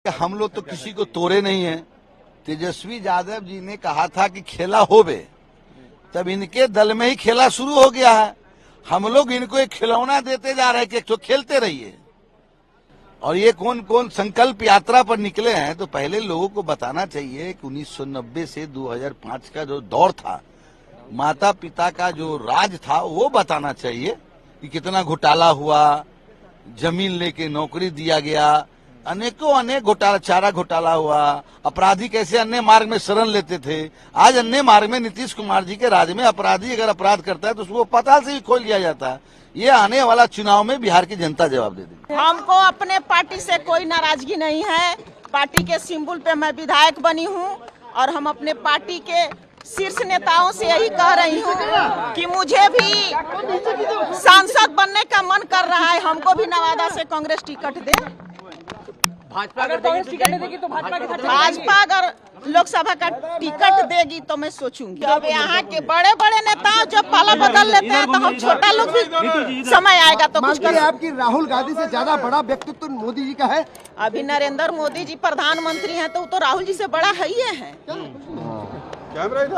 कि हम लोग तो किसी को तोड़े नहीं है। तेजस्वी यादव जी ने कहा था कि खेला होवे, तब इनके दल में ही खेला शुरू हो गया है। हम लोग इनको एक खिलौना देते जा रहे हैं कि तो खेलते रहिए। और ये कौन कौन संकल्प यात्रा पर निकले हैं, तो पहले लोगों को बताना चाहिए कि 1990 से 2005 का जो दौर था, माता पिता का जो राज था, वो बताना चाहिए कि कितना घोटाला हुआ, जमीन लेके नौकरी दिया गया, अनेकों अनेक घोटाला, चारा घोटाला हुआ, अपराधी कैसे अन्य मार्ग में शरण लेते थे। आज अन्य मार्ग में नीतीश कुमार जी के राज में अपराधी अगर अपराध करता है तो उसको पाताल से भी खोल लिया जाता है। ये आने वाला चुनाव में बिहार की जनता जवाब दे देगी। हमको अपने पार्टी से कोई नाराजगी नहीं है। पार्टी के सिंबल पे मैं विधायक बनी हूँ और हम अपने पार्टी के शीर्ष नेताओं से यही कह रही हूँ कि मुझे भी सांसद बनने का मन कर रहा है। हमको भी नवादा से कांग्रेस टिकट दे। भाजपा अगर कांग्रेस टिकट देगी तो भाजपा अगर लोकसभा का टिकट देगी तो मैं सोचूंगी। अब यहाँ के बड़े बड़े नेता जब पाला बदल लेते हैं तो हम छोटा लोग भी समय आएगा तो कुछ कर। आपकी राहुल गांधी से ज्यादा बड़ा व्यक्तित्व तो मोदी जी का है। अभी नरेंद्र मोदी जी प्रधानमंत्री हैं तो वो तो राहुल जी से बड़ा है ही है।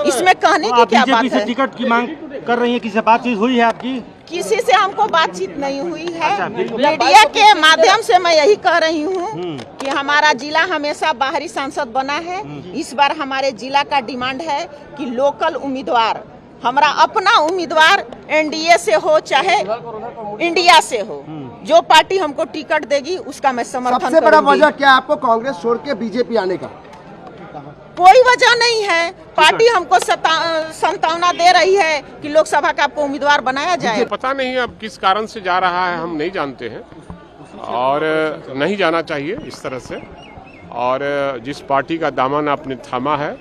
इसमें कहने की क्या बात है। टिकट की मांग कर रही है, किसी से बातचीत हुई है आपकी? किसी से हमको बातचीत नहीं हुई है। मीडिया के माध्यम से मैं यही कह रही हूँ कि हमारा जिला हमेशा बाहरी सांसद बना है। इस बार हमारे जिला का डिमांड है कि लोकल उम्मीदवार, हमारा अपना उम्मीदवार एनडीए से हो चाहे इंडिया से हो, जो पार्टी हमको टिकट देगी उसका मैं समर्थन करूंगी। सबसे बड़ा वजह क्या आपको कांग्रेस छोड़ के बीजेपी आने का? कोई वजह नहीं है। पार्टी हमको संतावना दे रही है कि लोकसभा का आपको उम्मीदवार बनाया जाए। पता नहीं अब किस कारण से जा रहा है, हम नहीं जानते हैं और नहीं जाना चाहिए इस तरह से। और जिस पार्टी का दामन आपने थामा है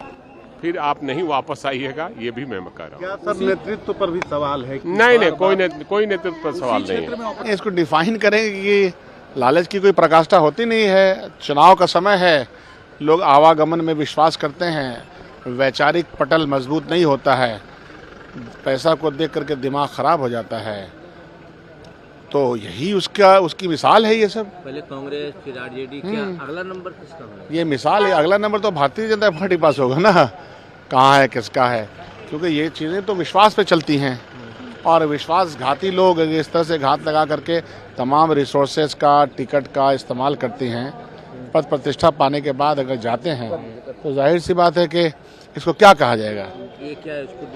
फिर आप नहीं वापस आइएगा, ये भी मैं कह रहा हूँ। क्या सर नेतृत्व पर भी सवाल है? नहीं, कोई नेतृत्व पर सवाल नहीं है। इसको डिफाइन करेंगे कि लालच की कोई प्रकाष्ठा होती नहीं है। चुनाव का समय है, लोग आवागमन में विश्वास करते हैं, वैचारिक पटल मजबूत नहीं होता है, पैसा को देख करके दिमाग खराब हो जाता है। तो यही उसकी मिसाल है। ये सब पहले कांग्रेस फिर आरजेडी, क्या अगला नंबर किसका होगा? ये मिसाल है। अगला नंबर तो भारतीय जनता पार्टी पास होगा ना, कहाँ है किसका है, क्योंकि ये चीज़ें तो विश्वास पे चलती हैं और विश्वासघाती लोग इस तरह से घात लगा करके तमाम रिसोर्सेज का, टिकट का इस्तेमाल करते हैं। पद प्रतिष्ठा पाने के बाद अगर जाते हैं तो जाहिर सी बात है कि इसको क्या कहा जाएगा? ये क्या है, इसको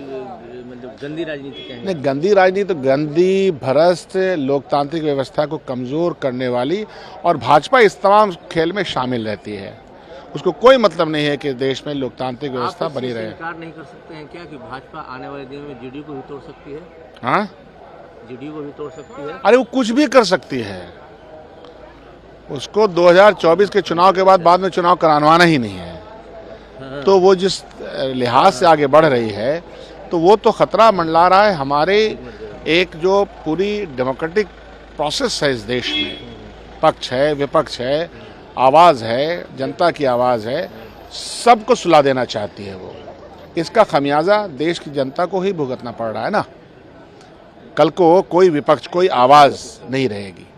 मतलब गंदी राजनीति कहेंगे? नहीं, गंदी राजनीति तो गंदी, भ्रष्ट, लोकतांत्रिक व्यवस्था को कमज़ोर करने वाली, और भाजपा इस तमाम खेल में शामिल रहती है। उसको कोई मतलब नहीं है कि देश में लोकतांत्रिक व्यवस्था बनी रहे। स्वीकार नहीं कर सकते हैं क्या कि भाजपा आने वाले दिनों में जेडीयू को भी तोड़ सकती है? हाँ, जेडीयू को भी तोड़ सकती है। अरे वो कुछ भी कर सकती है। उसको 2024 के चुनाव के बाद में चुनाव कराना ही नहीं है। तो वो जिस लिहाज से आगे बढ़ रही है तो वो तो खतरा मंडला रहा है हमारे एक जो पूरी डेमोक्रेटिक प्रोसेस है इस देश में। पक्ष है, विपक्ष है, आवाज़ है, जनता की आवाज़ है, सबको सुला देना चाहती है वो। इसका खमियाजा देश की जनता को ही भुगतना पड़ रहा है ना। कल को कोई विपक्ष, कोई आवाज़ नहीं रहेगी।